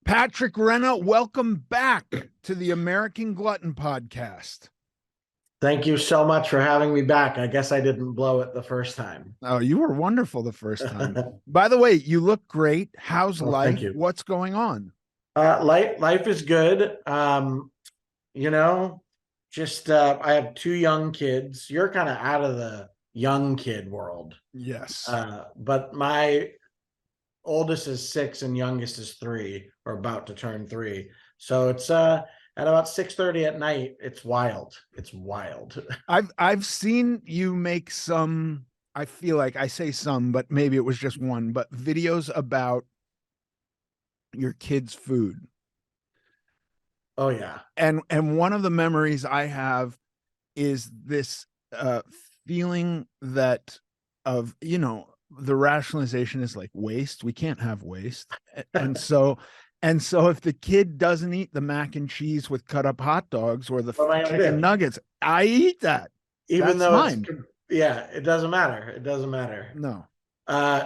Patrick Renna, welcome back to the American Glutton podcast. Thank you so much for having me back. I guess I didn't blow it the first time. Oh, you were wonderful the first time. By the way, you look great. How's Well, life? thank you. What's going on? Life is good. You know, just I have two young kids. You're kind of out of the young kid world. Yes. But my oldest is 6 and youngest is 3, or about to turn 3. So it's at about 6:30 at night. It's wild. It's wild. I've seen you make some, I feel like I say some, but maybe it was just one, but videos about your kids' food. Oh yeah. And one of the memories I have is this feeling that of, the rationalization is like waste. We can't have waste. And so if the kid doesn't eat the mac and cheese with cut up hot dogs or the chicken nuggets, I eat that. Even That's though mine. It doesn't matter. It doesn't matter. No.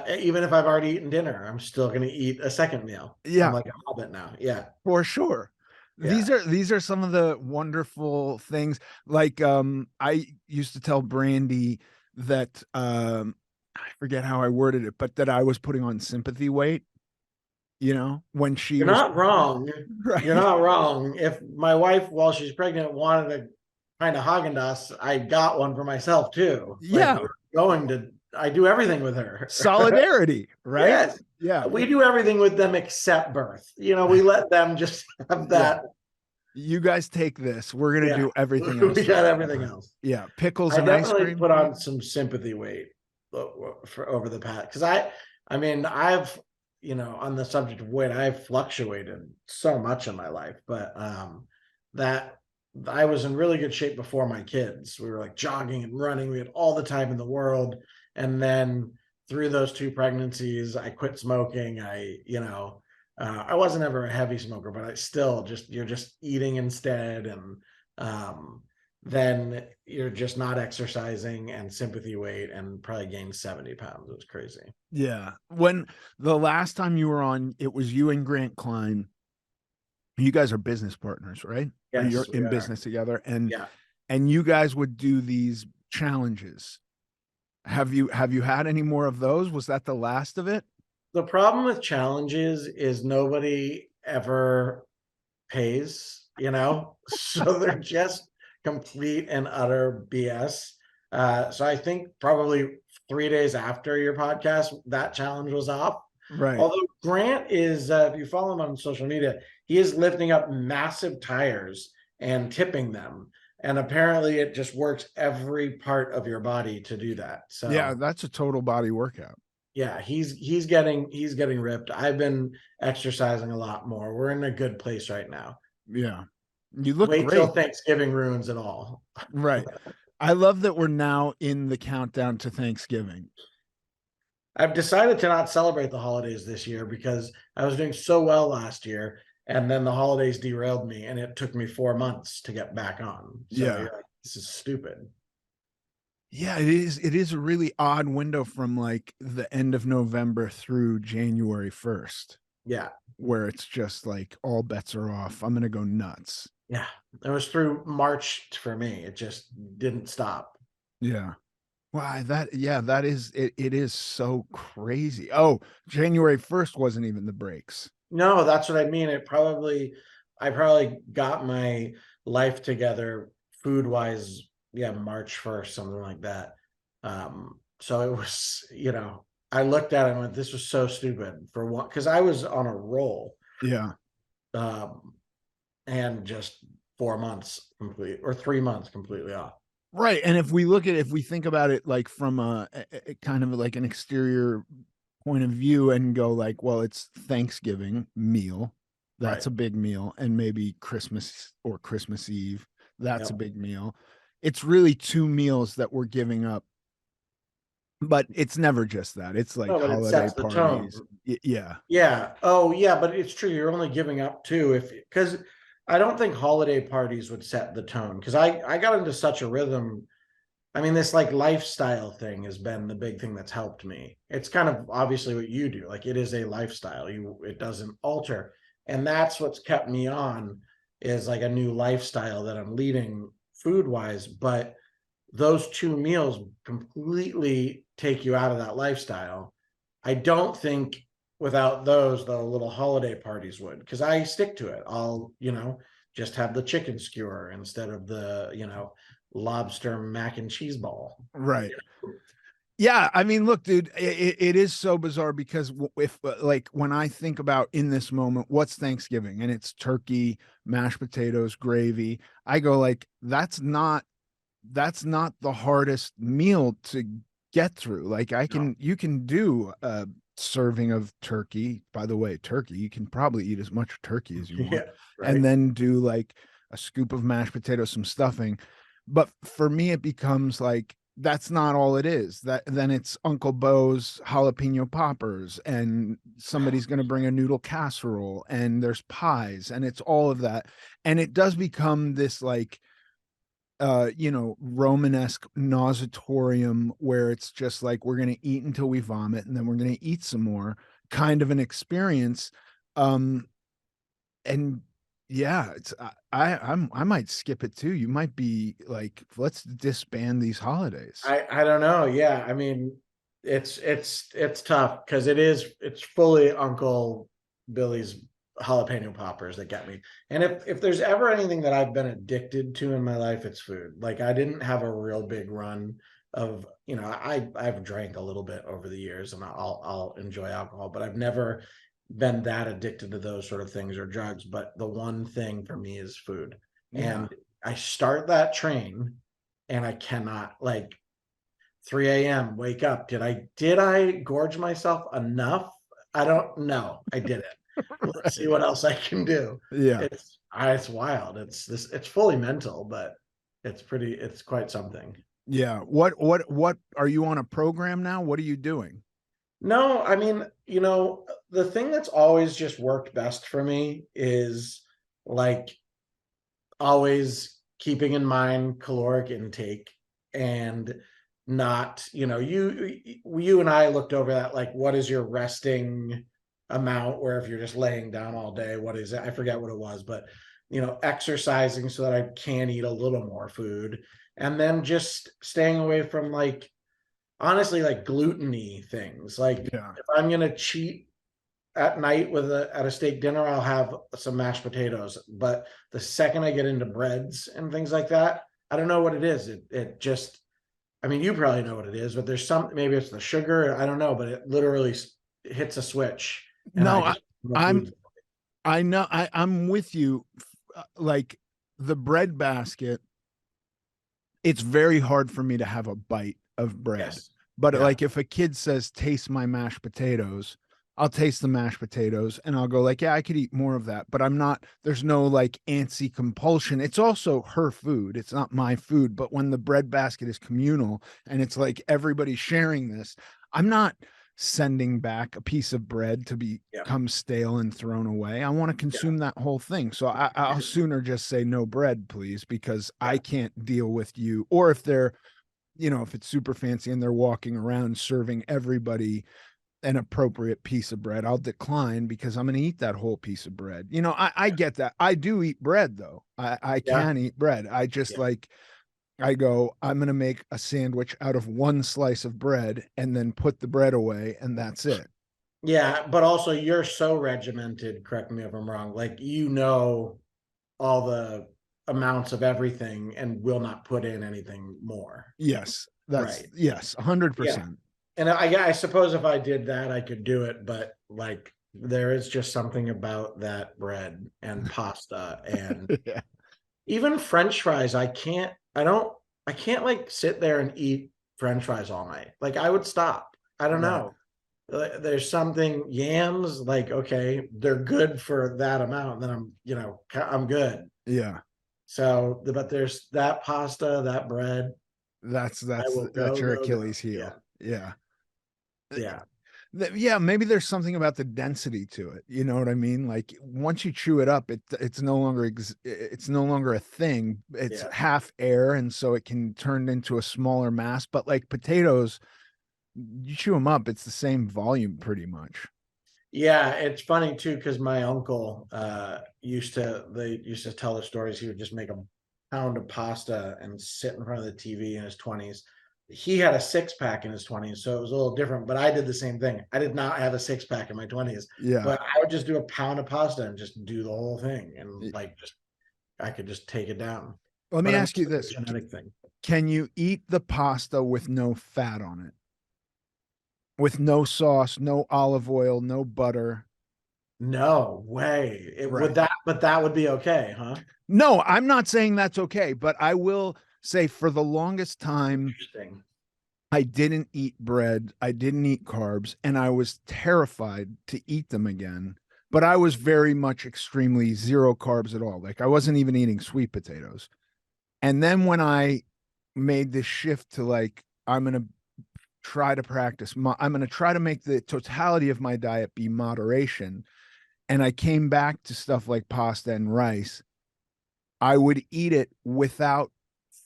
Even if I've already eaten dinner, I'm still going to eat a second meal. Yeah. I'm like a hobbit now. Yeah. For sure. Yeah. These are some of the wonderful things. Like I used to tell Brandy that I forget how I worded it, but that I was putting on sympathy weight, when she You're was not wrong. right. You're not wrong. If my wife, while she's pregnant, wanted a kind of Haagen-Dazs, I got one for myself too. Yeah. Like I do everything with her. Solidarity, right? Yes. Yeah. We do everything with them except birth. We let them just have that. Yeah. You guys take this. We're going to do everything else. We got everything else. Yeah. Pickles I and ice definitely cream. put on some sympathy weight for over the past, because I've on the subject of weight, I've fluctuated so much in my life, but that I was in really good shape before my kids. We were like jogging and running. We had all the time in the world. And then through those 2 pregnancies, I quit smoking. I wasn't ever a heavy smoker, but I still you're just eating instead. And then you're just not exercising, and sympathy weight, and probably gained 70 pounds. It was crazy. Yeah. When the last time you were on, it was you and Grant Klein. You guys are business partners, right? Yes, you're in business together, and yeah. And you guys would do these challenges. Have you had any more of those? Was that the last of it? The problem with challenges is nobody ever pays, so they're just complete and utter BS. So I think probably 3 days after your podcast, that challenge was off. Right. Although Grant is, if you follow him on social media, he is lifting up massive tires and tipping them. And apparently it just works every part of your body to do that. So yeah, that's a total body workout. Yeah, he's getting ripped. I've been exercising a lot more. We're in a good place right now. Yeah. You look Wait great. till Thanksgiving ruins it all. Right. I love that we're now in the countdown to Thanksgiving. I've decided to not celebrate the holidays this year because I was doing so well last year, and then the holidays derailed me, and it took me 4 months to get back on. So Yeah. you're like, this is stupid. Yeah, it is. It is a really odd window from like the end of November through January 1st. Yeah. Where it's just like all bets are off. I'm going to go nuts. Yeah. It was through March for me. It just didn't stop. Yeah. Why that is it. It is so crazy. Oh, January 1st wasn't even the breaks. No, that's what I mean. I probably got my life together food wise. Yeah, March 1st, something like that. So it was, I looked at it and went, this was so stupid for one, because I was on a roll. Yeah. And just 4 months complete, or 3 months completely off. Right. And if we think about it like from a kind of like an exterior point of view and go like, well, it's Thanksgiving meal. That's a big meal. And maybe Christmas or Christmas Eve. That's a big meal. It's really 2 meals that we're giving up. But it's never just that. It's like holiday parties. Yeah. Yeah. Oh, yeah. But it's true. You're only giving up 2 because I don't think holiday parties would set the tone, because I got into such a rhythm. I mean, this like lifestyle thing has been the big thing that's helped me. It's kind of obviously what you do. Like, it is a lifestyle. It doesn't alter. And that's what's kept me on, is like a new lifestyle that I'm leading food wise. But those two meals completely take you out of that lifestyle. I don't think without those, the little holiday parties would, because I stick to it. I'll, just have the chicken skewer instead of the, lobster mac and cheese ball. Right. Yeah, I mean, look, dude, it is so bizarre because if like when I think about in this moment, what's Thanksgiving and it's turkey, mashed potatoes, gravy, I go like that's not the hardest meal to get through. Like No. you can do a serving of turkey. By the way, turkey, you can probably eat as much turkey as you want, Yeah, and right. then do like a scoop of mashed potatoes, some stuffing. But for me, it becomes like that's not all it is. That then it's Uncle Bo's jalapeno poppers, and somebody's going to bring a noodle casserole, and there's pies, and it's all of that, and it does become this like Romanesque nauseatorium where it's just like we're gonna eat until we vomit and then we're gonna eat some more kind of an experience. Um, and yeah, it's I might skip it too. You might be like, let's disband these holidays. I don't know. Yeah, I mean, it's tough because it's fully Uncle Billy's jalapeno poppers that get me. And if there's ever anything that I've been addicted to in my life, it's food. Like I didn't have a real big run of, I've drank a little bit over the years and I'll enjoy alcohol, but I've never been that addicted to those sort of things or drugs. But the one thing for me is food. Yeah. And I start that train and I cannot, like, 3 a.m. wake up. Did I gorge myself enough? I don't know. I didn't. Let's see Right. what else I can do. Yeah. It's wild. It's fully mental, but it's quite something. Yeah. What are you on a program now? What are you doing? No, I mean, the thing that's always just worked best for me is like always keeping in mind caloric intake and not, you and I looked over that, like, what is your resting amount, where if you're just laying down all day, what is it? I forget what it was, but exercising so that I can eat a little more food, and then just staying away from, like, honestly, like gluten-y things. Like Yeah. if I'm gonna cheat at night at a steak dinner, I'll have some mashed potatoes. But the second I get into breads and things like that, I don't know what it is. It just, I mean, you probably know what it is, but there's maybe it's the sugar. I don't know, but it literally hits a switch, and I No, just no I'm food. I know I'm with you. Like the bread basket, it's very hard for me to have a bite of bread. Yes, But yeah, like if a kid says, taste my mashed potatoes, I'll taste the mashed potatoes and I'll go like, yeah, I could eat more of that. But I'm not, there's no like antsy compulsion. It's also her food. It's not my food. But when the bread basket is communal and it's like everybody's sharing this, I'm not sending back a piece of bread to yeah, become stale and thrown away. I want to yeah, consume that whole thing. So I'll sooner just say no bread, please, because I yeah, can't deal with you. Or if they're, if it's super fancy and they're walking around serving everybody an appropriate piece of bread, I'll decline because I'm going to eat that whole piece of bread. I get that. I do eat bread though. I yeah, can eat bread. I just yeah. like, I go, I'm going to make a sandwich out of one slice of bread and then put the bread away and that's it. Yeah, but also you're so regimented, correct me if I'm wrong, like all the amounts of everything and will not put in anything more. Yes. That's Right. yes, Yeah. 100%. And I suppose if I did that, I could do it, but like there is just something about that bread and pasta and Yeah. even French fries. I can't like sit there and eat French fries all night. Like I would stop. I don't Right. know. There's something, yams, like, okay, they're good for that amount. Then I'm good. Yeah. So, but there's that pasta, that bread. That's I that's will that's go, your go, go. Achilles Yeah. heel. Yeah. Yeah. Yeah, maybe there's something about the density to it. You know what I mean? Like once you chew it up, it's no longer it's no longer a thing. It's Yeah. half air, and so it can turn into a smaller mass. But like potatoes, you chew them up, it's the same volume pretty much. Yeah, it's funny too because my uncle they used to tell the stories. He would just make a pound of pasta and sit in front of the TV in his 20s. He had a six pack in his 20s, so it was a little different. But I did the same thing. I did not have a six pack in my 20s, Yeah. but I would just do a pound of pasta and just do the whole thing, and like just I could just take it down. Let me But it ask must you be a this. genetic thing. Can you eat the pasta with no fat on it? With no sauce, no olive oil, no butter? No way. It would Right. that, but that would be okay, huh? No, I'm not saying that's okay, but I will say for the longest time, Interesting. I didn't eat bread, I didn't eat carbs, and I was terrified to eat them again. But I was very much extremely zero carbs at all. Like I wasn't even eating sweet potatoes. And then when I made this shift to like, I'm going to try to practice, I'm going to try to make the totality of my diet be moderation. And I came back to stuff like pasta and rice. I would eat it without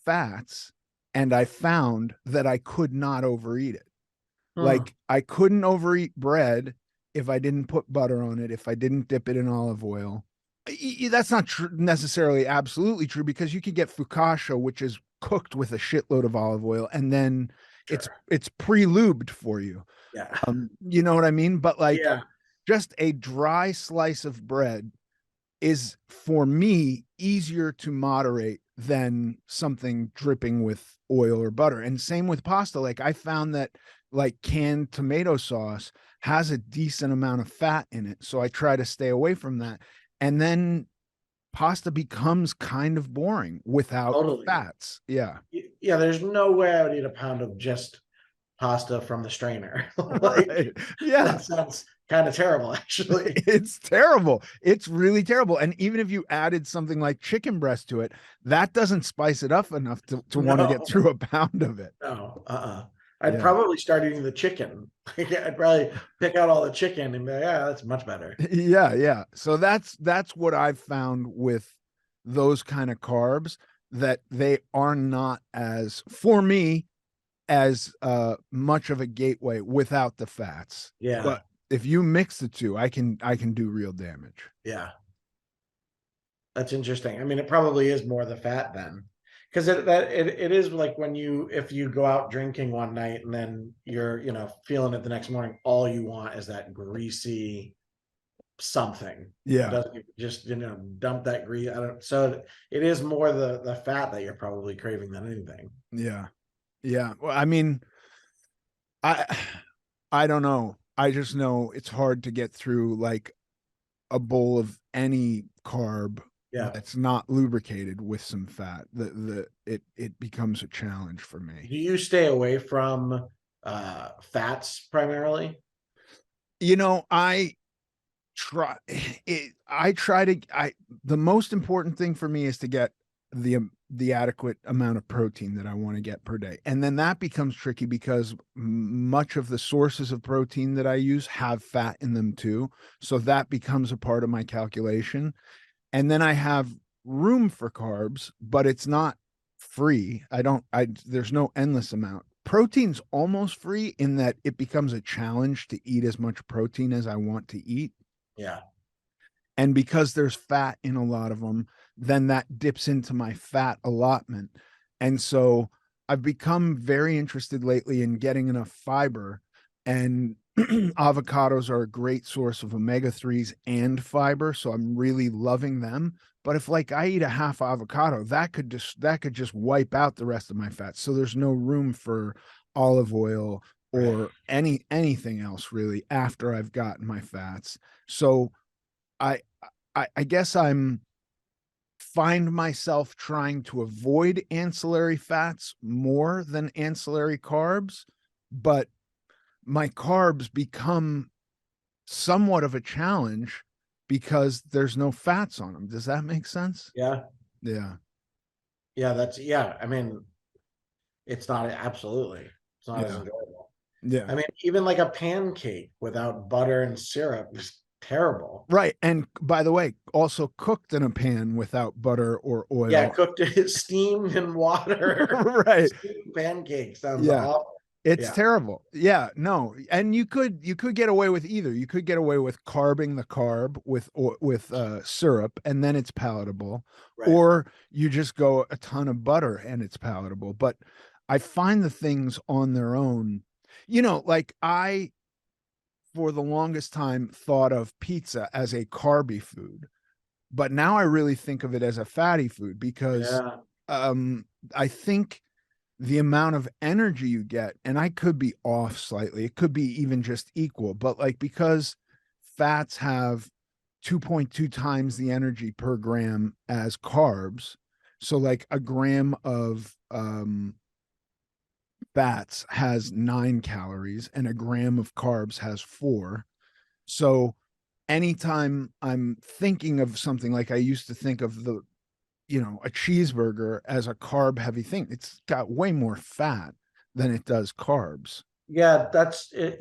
fats. And I found that I could not overeat it. Hmm. Like I couldn't overeat bread if I didn't put butter on it, if I didn't dip it in olive oil. That's not necessarily absolutely true because you could get focaccia, which is cooked with a shitload of olive oil, and then Sure. it's pre-lubed for you. Yeah. You know what I mean? But like Yeah. just a dry slice of bread is for me easier to moderate than something dripping with oil or butter. And same with pasta. Like I found that like canned tomato sauce has a decent amount of fat in it. So I try to stay away from that. And then pasta becomes kind of boring without Totally. fats. Yeah. Yeah, there's no way I would eat a pound of just pasta from the strainer. Like Right. Yeah. that sounds kind of terrible, actually. It's terrible. It's really terrible. And even if you added something like chicken breast to it, that doesn't spice it up enough to want to get No, through a pound of it. no, I'd Yeah. probably start eating the chicken. I'd probably pick out all the chicken and be like, yeah, that's much better. Yeah, yeah. So that's what I've found with those kind of carbs that they are not as for me as much of a gateway without the fats. Yeah, But if you mix the two, I can do real damage. yeah. That's interesting. I mean, it probably is more the fat then. Because it is like when you if you go out drinking one night and then you're, feeling it the next morning, all you want is that greasy something. It Yeah. doesn't just, dump that grease. I don't so it is more the fat that you're probably craving than anything. Yeah. Yeah. Well, I mean, I I don't know. I just know it's hard to get through like a bowl of any carb Yeah. that's not lubricated with some fat. It becomes a challenge for me. Do you stay away from fats primarily? I try I try to I the most important thing for me is to get the adequate amount of protein that I want to get per day. And then that becomes tricky because much of the sources of protein that I use have fat in them too. So that becomes a part of my calculation. And then I have room for carbs, but it's not free. There's no endless amount. Protein's almost free in that it becomes a challenge to eat as much protein as I want to eat. Yeah. And because there's fat in a lot of them, then that dips into my fat allotment. And so I've become very interested lately in getting enough fiber. And avocados are a great source of omega-3s and fiber. So I'm really loving them. But if like I eat a half avocado, that could just wipe out the rest of my fats. So there's no room for olive oil Right. or anything else really after I've gotten my fats. So I I guess I'm find myself trying to avoid ancillary fats more than ancillary carbs, but my carbs become somewhat of a challenge because there's no fats on them. Does that make sense? Yeah. Yeah. Yeah, yeah. I mean, it's not absolutely. It's not as Yeah. enjoyable. Yeah. I mean, even like a pancake without butter and syrup is terrible. Right. And by the way, also cooked in a pan without butter or Yeah, oil. cooked steamed in water. Right. Steamed pancake sounds Yeah. awful. It's Yeah, terrible. Yeah, no. And you could get away with either. You could get away with carbing the carb with syrup and then it's palatable, right. or you just go a ton of butter and it's palatable. But I find the things on their own, like I for the longest time thought of pizza as a carby food, but now I really think of it as a fatty food because Yeah. um I think the amount of energy you get, and I could be off slightly, it could be even just equal, but like because fats have 2.2 times the energy per gram as carbs, so like a gram of fats has 9 calories and a gram of carbs has 4. So anytime I'm thinking of something, like I used to think of a cheeseburger as a carb heavy thing. It's got way more fat than it does carbs. Yeah, that's it,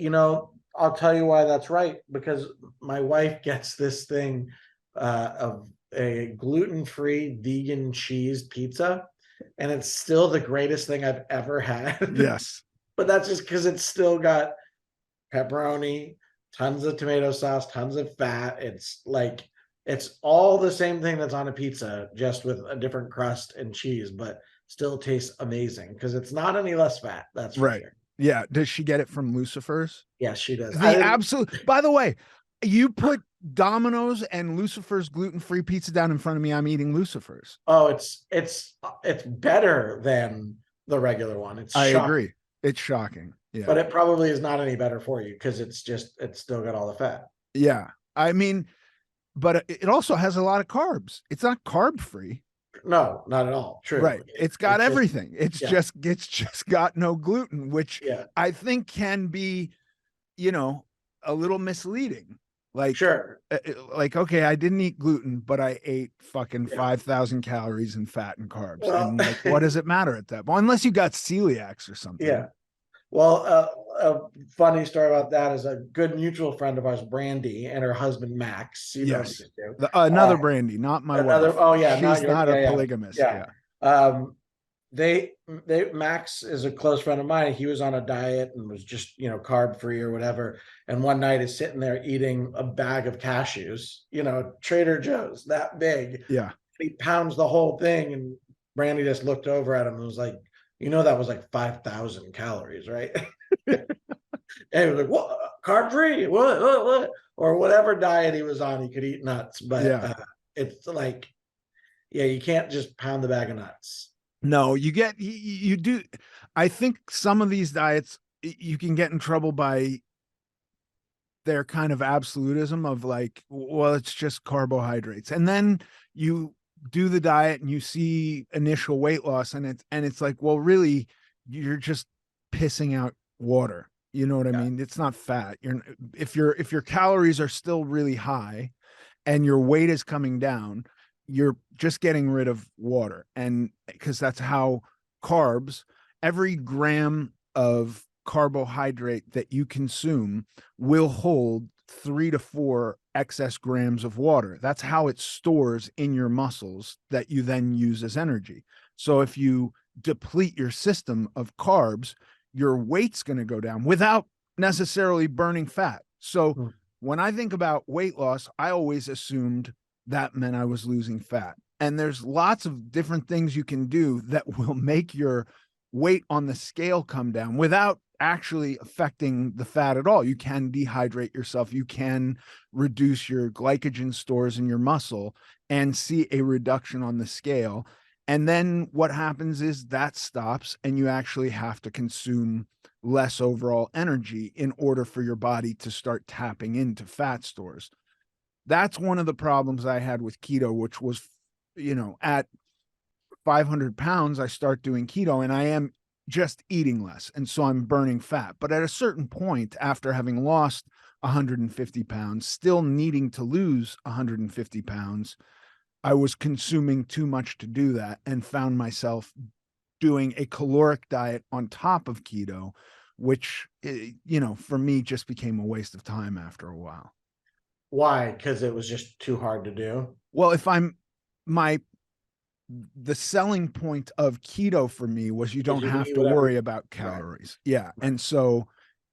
I'll tell you why that's right, because my wife gets this thing of a gluten-free vegan cheese pizza, and it's still the greatest thing I've ever had. Yes. But that's just because it's still got pepperoni, tons of tomato sauce, tons of fat. It's like it's all the same thing that's on a pizza, just with a different crust and cheese, but still tastes amazing because it's not any less fat, that's for Right. sure. Yeah. Does she get it from Lucifer's? Yes, she does. I The didn't. absolute, by the way, you put Domino's and Lucifer's gluten-free pizza down in front of me, I'm eating Lucifer's. Oh, it's better than the regular one. It's I shocking, agree. It's shocking. but Yeah. it probably is not any better for you because it's still got all the fat. Yeah. I mean, but it also has a lot of carbs. It's not carb free. No, not at all. Right. True. It's got It's just everything. It's yeah, just it's just got no gluten, which yeah, I think can be, you know, a little misleading. Like sure, like okay, I didn't eat gluten, but I ate fucking yeah. 5,000 calories in fat and carbs. Well, And like what does it matter at that? Well, unless you got celiacs or something. yeah. Well, a funny story about that is a good mutual friend of ours, Brandy, and her husband Max. You know Yes. these two. Another Uh, Brandy, not my another. wife. Oh yeah, not She's your. not a Yeah, yeah, polygamist. yeah. Yeah. Um, they Max is a close friend of mine. He was on a diet and was just carb free or whatever. And one night he's sitting there eating a bag of cashews, Trader Joe's that big. Yeah. He pounds the whole thing, and Brandy just looked over at him and was like, that was like 5,000 calories, right? And he was like, "What? Carb free? What? Or whatever diet he was on, he could eat nuts. But Yeah. it's like, yeah, you can't just pound the bag of nuts. No, you do. I think some of these diets you can get in trouble by their kind of absolutism of like, well, it's just carbohydrates. And then you do the diet and you see initial weight loss and it's like, well, really, you're just pissing out water. You know what I Yeah, mean? It's not fat. If your calories are still really high and your weight is coming down, you're just getting rid of water. And because that's how carbs, every gram of carbohydrate that you consume will hold 3 to 4 excess grams of water. That's how it stores in your muscles that you then use as energy. So if you deplete your system of carbs, your weight's going to go down without necessarily burning fat. So mm, when I think about weight loss, I always assumed that meant I was losing fat. And there's lots of different things you can do that will make your weight on the scale come down without actually affecting the fat at all. You can dehydrate yourself, you can reduce your glycogen stores in your muscle and see a reduction on the scale. And then what happens is that stops, and you actually have to consume less overall energy in order for your body to start tapping into fat stores. That's one of the problems I had with keto, which was, at 500 pounds, I start doing keto and I am just eating less. And so I'm burning fat. But at a certain point, after having lost 150 pounds, still needing to lose 150 pounds, I was consuming too much to do that and found myself doing a caloric diet on top of keto, which, for me just became a waste of time after a while. why? Because it was just too hard to do. Well, if I'm my the selling point of keto for me was you Is don't you can have eat to whatever worry you about right, calories. Yeah. right, And so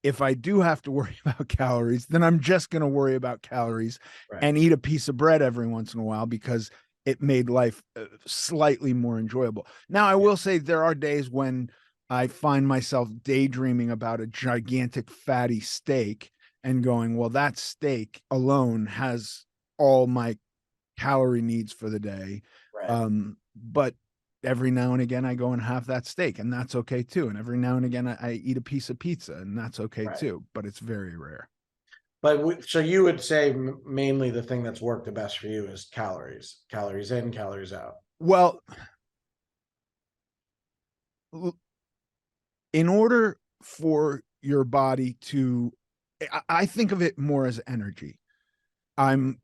if I do have to worry about calories, then I'm just going to worry about calories right. and eat a piece of bread every once in a while because it made life slightly more enjoyable. Now, I Yeah, will say there are days when I find myself daydreaming about a gigantic fatty steak and going, well, that steak alone has all my calorie needs for the day. right, But every now and again, I go and have that steak, and that's okay too. And every now and again, I eat a piece of pizza, and that's okay right. too. But it's very rare. But so you would say mainly the thing that's worked the best for you is calories, calories in, calories out. Well, in order for your body to, I think of it more as energy. I'm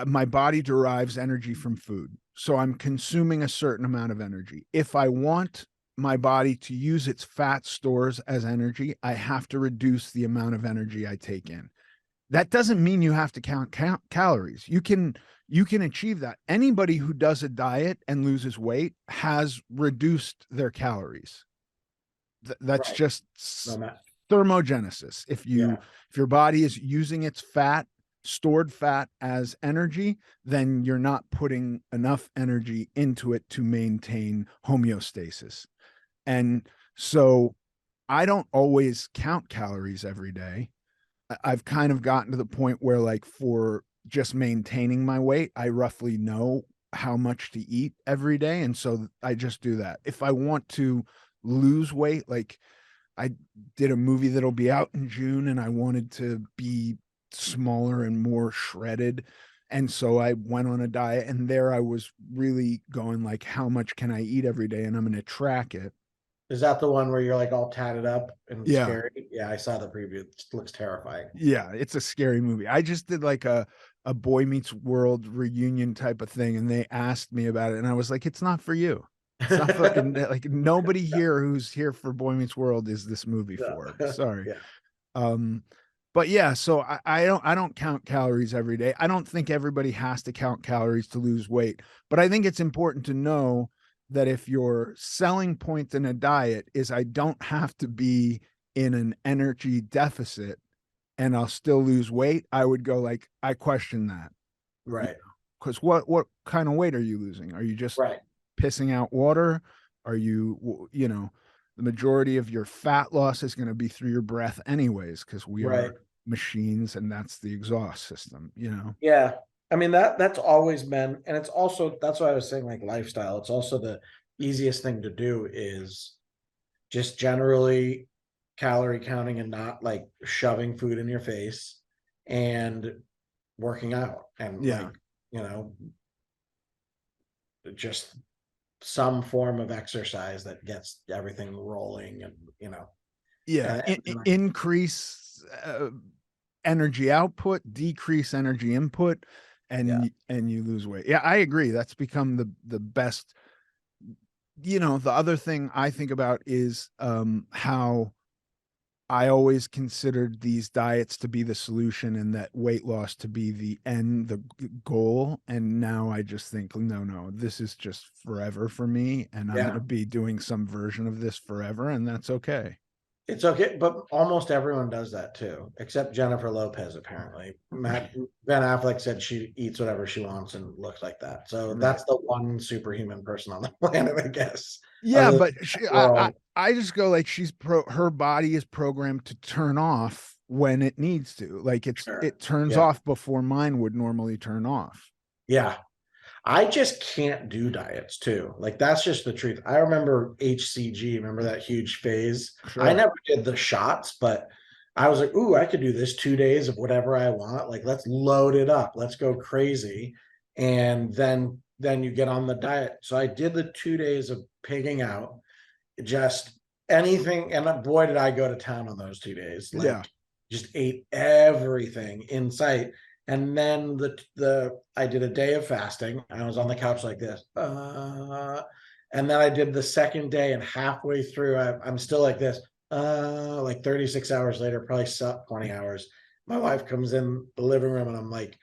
my body derives energy from food. So I'm consuming a certain amount of energy. If I want my body to use its fat stores as energy, I have to reduce the amount of energy I take in. That doesn't mean you have to count calories. You can achieve that. Anybody who does a diet and loses weight has reduced their calories. That's Right. just No matter. thermogenesis. Yeah. If your body is using its fat, stored fat as energy, then you're not putting enough energy into it to maintain homeostasis. And so I don't always count calories every day. I've kind of gotten to the point where, like, for just maintaining my weight, I roughly know how much to eat every day. And so I just do that. If I want to lose weight, like I did a movie that'll be out in June and I wanted to be smaller and more shredded. And so I went on a diet, and there I was really going like, how much can I eat every day? And I'm going to track it. Is that the one where you're like all tatted up and Yeah. scary? Yeah, I saw the preview. It looks terrifying. Yeah. It's a scary movie. I just did like a Boy Meets World reunion type of thing. And they asked me about it. And I was like, it's not for you. It's not for, and like, nobody here who's here for Boy Meets World is this movie Yeah. for. Sorry. Yeah. Um, but yeah, so I don't count calories every day. I don't think everybody has to count calories to lose weight, but I think it's important to know that if your selling point in a diet is I don't have to be in an energy deficit and I'll still lose weight, I would go like, I question that. Right. Because what kind of weight are you losing? Are you just Right. pissing out water? Are you, the majority of your fat loss is going to be through your breath anyways, because we Right. are machines and that's the exhaust system. Yeah. I mean that's always been, and it's also that's why I was saying like lifestyle. It's also the easiest thing to do is just generally calorie counting and not like shoving food in your face and working out and Yeah. like, you know, just some form of exercise that gets everything rolling and, Yeah. and, Increase energy output, decrease energy input, yeah, and you lose weight. Yeah, I agree. That's become the best. The other thing I think about is how I always considered these diets to be the solution and that weight loss to be the end, the goal. And now I just think, no, no, this is just forever for me. And I'm going yeah. to be doing some version of this forever. And that's okay. It's okay, but almost everyone does that too, except Jennifer Lopez, apparently. Ben Affleck said she eats whatever she wants and looks like that. So Right. that's the one superhuman person on the planet, I guess. Yeah. Other than But that, we're all I just go like, her body is programmed to turn off when it needs to. Like sure. it turns Yeah. off before mine would normally turn off. Yeah. I just can't do diets too. Like that's just the truth. I remember HCG, remember that huge phase? I Sure. never did the shots, but I was like, ooh, I could do this 2 days of whatever I want. Like let's load it up. Let's go crazy. And then you get on the diet. So I did the 2 days of pigging out, just anything. And boy, did I go to town on those 2 days. Yeah. Like just ate everything in sight. And then the I did a day of fasting. I was on the couch like this. And then I did the second day, and halfway through, I'm still like this. Like 36 hours later, probably 20 hours. My wife comes in the living room, and I'm like,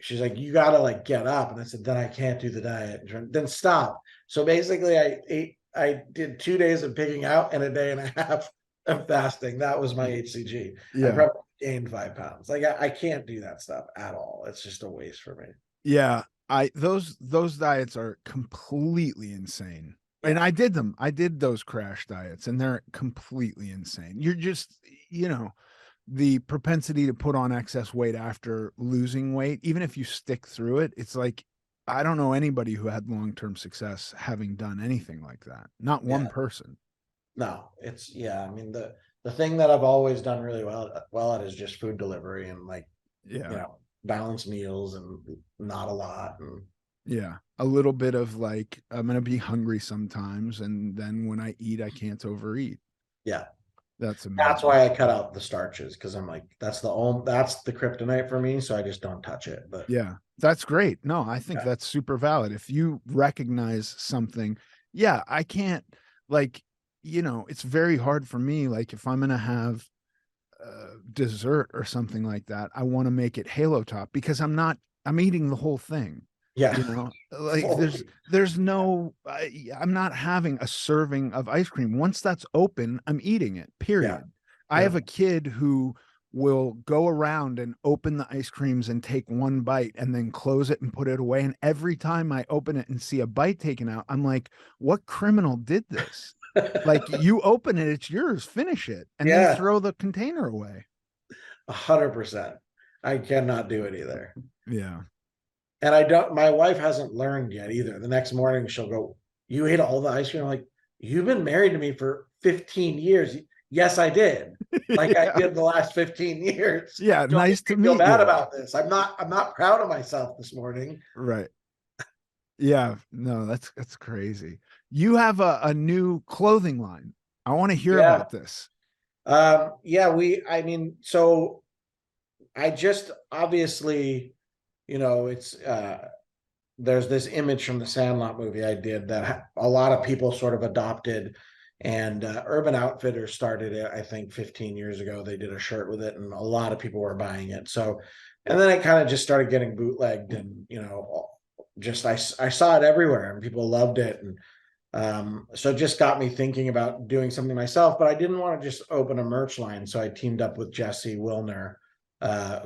she's like, you gotta like get up. And I said, then I can't do the diet. Then stop. So basically I did 2 days of pigging out and a day and a half of fasting. That was my HCG. I Yeah. probably gained 5 pounds. Like I can't do that stuff at all. It's just a waste for me. Yeah. Those diets are completely insane. And Yeah. I did them. I did those crash diets and they're completely insane. You're just, you know, the propensity to put on excess weight after losing weight, even if you stick through it, it's like I don't know anybody who had long-term success having done anything like that. Not one Yeah. person. No, it's yeah. I mean the thing that I've always done really well at is just food delivery and like, Yeah. balanced meals and not a lot. And Yeah. A little bit of like I'm gonna be hungry sometimes, and then when I eat, I can't overeat. yeah, That's that's amazing. why I cut out the starches because I'm like, that's the kryptonite for me. So I just don't touch it. But Yeah, that's great. No, I think yeah, that's super valid. If you recognize something, yeah, I can't like, it's very hard for me. Like if I'm gonna have dessert or something like that, I want to make it Halo Top because I'm eating the whole thing. yeah, Like there's fully. there's no I'm not having a serving of ice cream. Once that's open, I'm eating it. Yeah, Period. I yeah. have a kid who will go around and open the ice creams and take one bite and then close it and put it away. And every time I open it and see a bite taken out, I'm like, what criminal did this? Like you open it, it's yours, finish it, and then Yeah, throw the container away. 100%. I cannot do it either. Yeah. And I don't, my wife hasn't learned yet either. The next morning she'll go, you ate all the ice cream. I'm like, you've been married to me for 15 years. Yes, I did. Like I Yeah. did the last 15 years. Yeah. Don't Nice make to me feel meet bad you. about this. I'm not proud of myself this morning. Right. Yeah. No, that's crazy. You have a new clothing line. I want to hear Yeah. about this. Yeah, I mean, so I just obviously, it's there's this image from the Sandlot movie I did that a lot of people sort of adopted, and Urban Outfitters started it. I think 15 years ago they did a shirt with it, and a lot of people were buying it. So, and then it kind of just started getting bootlegged, and just I saw it everywhere, and people loved it, and so it just got me thinking about doing something myself. But I didn't want to just open a merch line, so I teamed up with Jessie Wilner,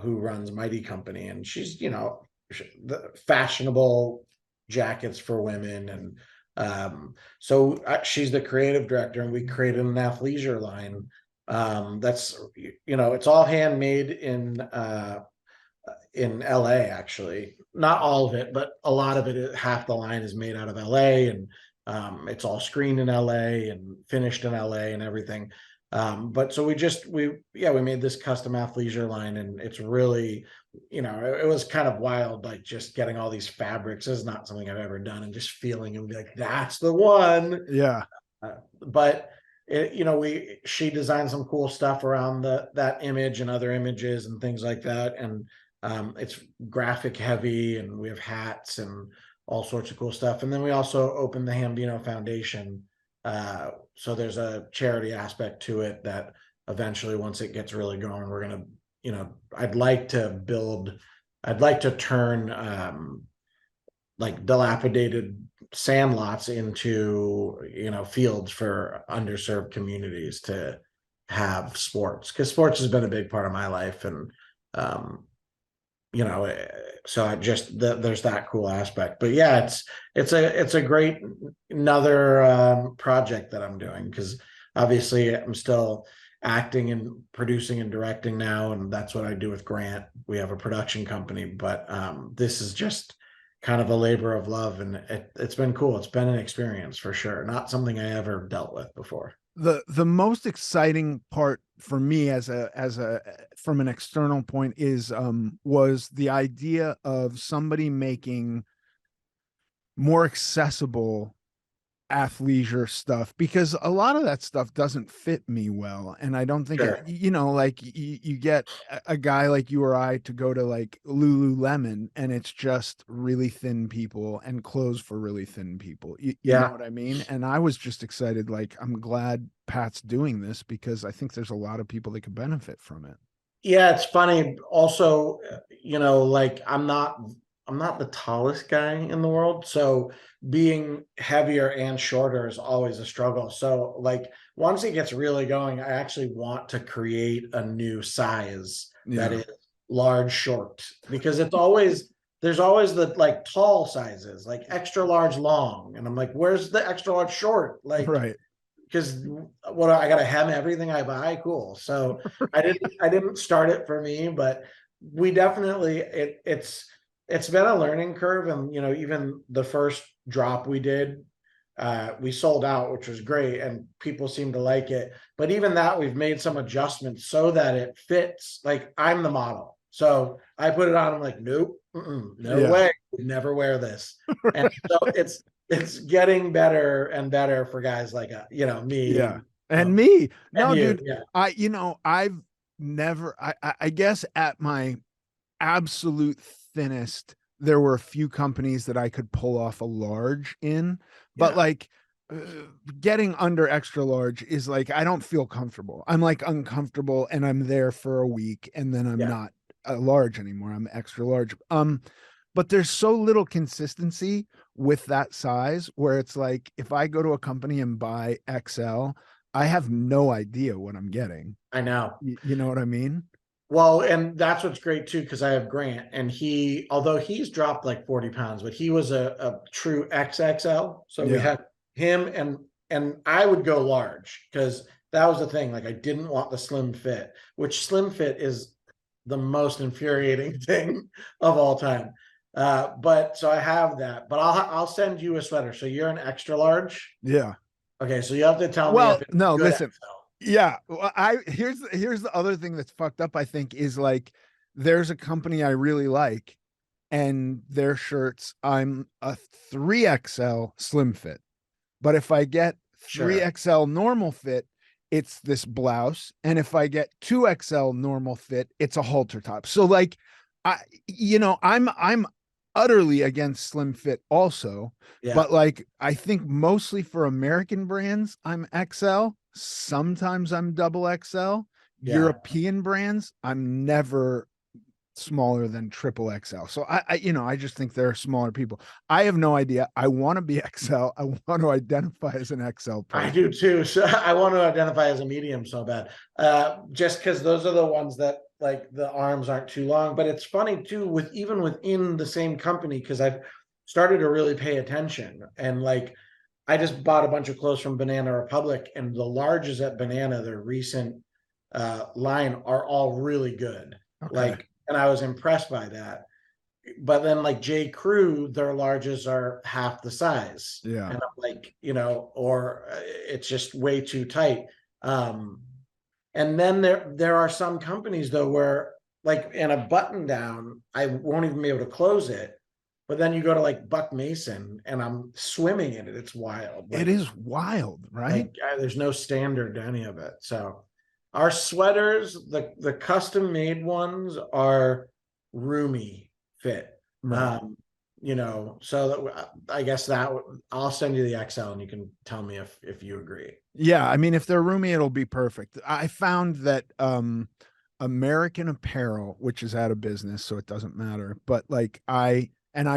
who runs Mighty Company, and she's the fashionable jackets for women, and so she's the creative director, and we created an athleisure line. That's it's all handmade in LA, actually. Not all of it, but a lot of it, half the line is made out of LA, and it's all screened in LA and finished in LA and everything. But so we made this custom athleisure line, and it's really, it was kind of wild, like just getting all these fabrics. This is not something I've ever done, and just feeling and be like, that's the one. Yeah. But she designed some cool stuff around that image and other images and things like that, and it's graphic heavy, and we have hats and all sorts of cool stuff. And then we also opened the Hambino Foundation, so there's a charity aspect to it that eventually, once it gets really going, we're gonna, I'd like to turn like dilapidated sandlots into fields for underserved communities to have sports, because sports has been a big part of my life. And um so there's that cool aspect. But yeah, it's a great another project that I'm doing, because obviously I'm still acting and producing and directing now, and that's what I do with Grant. We have a production company, but this is just kind of a labor of love, and it's been cool. It's been an experience for sure. Not something I ever dealt with before. The most exciting part for me as a from an external point is was the idea of somebody making more accessible athleisure stuff, because a lot of that stuff doesn't fit me well, and I don't think it, Sure. like you get a guy like you or I to go to like Lululemon and it's just really thin people and clothes for really thin people. You know Yeah. what I mean? And I was just excited, like I'm glad Pat's doing this because I think there's a lot of people that could benefit from it. Yeah, it's funny. Also, like I'm not the tallest guy in the world, so being heavier and shorter is always a struggle. So like once it gets really going, I actually want to create a new size that Yeah. is large short because there's always the like tall sizes, like extra large long. And I'm like, where's the extra large short? Like Right. because what I gotta hem everything I buy. Cool. So I didn't start it for me, but we definitely it's been a learning curve, and even the first drop we did, we sold out, which was great, and people seem to like it. But even that, we've made some adjustments so that it fits. Like I'm the model, so I put it on. I'm like, nope, no Yeah. way, would never wear this. And so it's getting better and better for guys like me Yeah. and And me. and No, you. dude, Yeah, I've never, I guess at my absolute thinnest, there were a few companies that I could pull off a large in, but yeah, like uh, getting under extra large is like, I don't feel comfortable. I'm like uncomfortable and I'm there for a week and then I'm yeah. not a large anymore. I'm extra large. But there's so little consistency with that size where it's like if I go to a company and buy XL, I have no idea what I'm getting. I know. You know what I mean? Well, and that's what's great too, because I have Grant, and although he's dropped like 40 pounds, but he was a true XXL. So we Yeah. had him, and I would go large because that was the thing. Like I didn't want the slim fit, which slim fit is the most infuriating thing of all time. But so I have that, but I'll send you a sweater. So you're an extra large. Yeah. Okay, so you have to tell me if Well, it's no, good listen. XL. Yeah, well, I here's the other thing that's fucked up, I think, is like there's a company I really like and their shirts, I'm a 3XL slim fit. But if I get Sure. 3XL normal fit, it's this blouse. And if I get 2XL normal fit, it's a halter top. So like I I'm utterly against slim fit also, Yeah. but like I think mostly for American brands, I'm XL. Sometimes I'm double XL. Yeah. European brands, I'm never smaller than triple XL. So I just think there are smaller people. I have no idea. I want to be XL. I want to identify as an XL I person. do too. So I want to identify as a medium so bad. Just because those are the ones that like the arms aren't too long. But it's funny too, with even within the same company, because I've started to really pay attention. And like I just bought a bunch of clothes from Banana Republic, and the larges at Banana, their recent line, are all really good. Okay. Like, and I was impressed by that. But then like J. Crew, their larges are half the size, Yeah. and I'm like, or it's just way too tight. Um, and then there are some companies though where like in a button down, I won't even be able to close it. But then you go to like Buck Mason, and I'm swimming in it. It's wild. It is wild, right? There's no standard to any of it. So our sweaters, the custom made ones, are roomy fit. Right. So that, I guess that I'll send you the XL, and you can tell me if you agree. Yeah, I mean, if they're roomy, it'll be perfect. I found that American Apparel, which is out of business, so it doesn't matter, but like I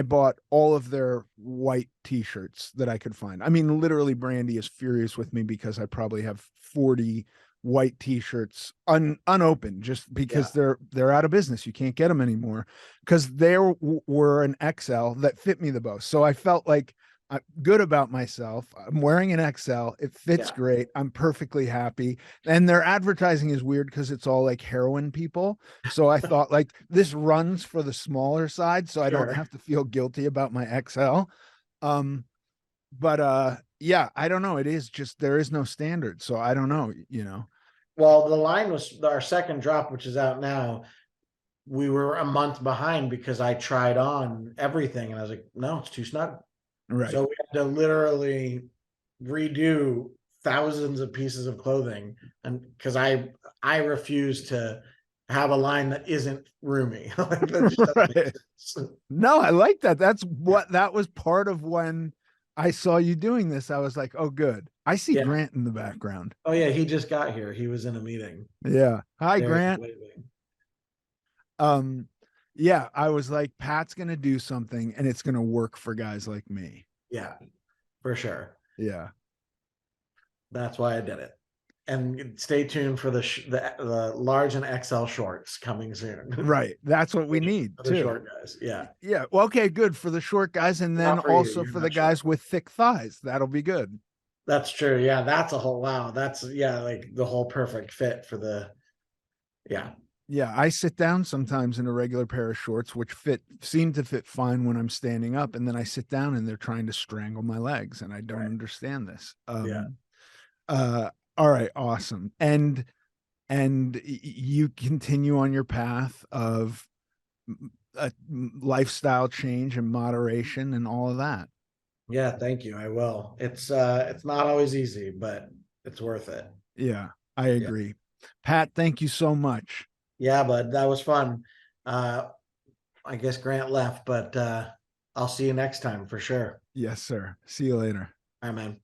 bought all of their white t-shirts that I could find. I mean, literally Brandy is furious with me because I probably have 40 white t-shirts unopened just Yeah, because they're out of business. You can't get them anymore because there were an XL that fit me the most. So I felt like I'm good about myself. I'm wearing an XL. It fits yeah, great. I'm perfectly happy. And their advertising is weird because it's all like heroin people. So I thought like this runs for the smaller side, so I don't sure. have to feel guilty about my XL. Um, but yeah, I don't know. It is just there is no standard. So I don't know. Well, the line was our second drop, which is out now. We were a month behind because I tried on everything, and I was like, no, it's too snug. Right. So we had to literally redo thousands of pieces of clothing, and because I refuse to have a line that isn't roomy. That just doesn't make Right. sense. No, I like that. That's Yeah. what that was part of when I saw you doing this. I was like, oh, good. I see Yeah. Grant in the background. Oh yeah, he just got here. He was in a meeting. Yeah. Hi, There he is Grant. waving. Um, yeah, I was like, Pat's gonna do something and it's gonna work for guys like me. Yeah, for sure. Yeah. That's why I did it. And stay tuned for the large and XL shorts coming soon. Right. That's what we need For the too. short guys. Yeah. Yeah. Well, okay, good for the short guys. And then Not for you. also You're for the not short. guys with thick thighs. That'll be good. That's true. Yeah, that's a whole wow. That's yeah, like the whole perfect fit for the yeah. Yeah. I sit down sometimes in a regular pair of shorts, which seem to fit fine when I'm standing up. And then I sit down and they're trying to strangle my legs. And I don't Right. understand this. Yeah. Uh, all right. Awesome. And you continue on your path of a lifestyle change and moderation and all of that. Yeah, thank you. I will. It's not always easy, but it's worth it. Yeah, I Yeah. agree. Pat, thank you so much. Yeah, bud. That was fun. Uh I guess Grant left, but I'll see you next time for sure. Yes, sir. See you later. All right, man.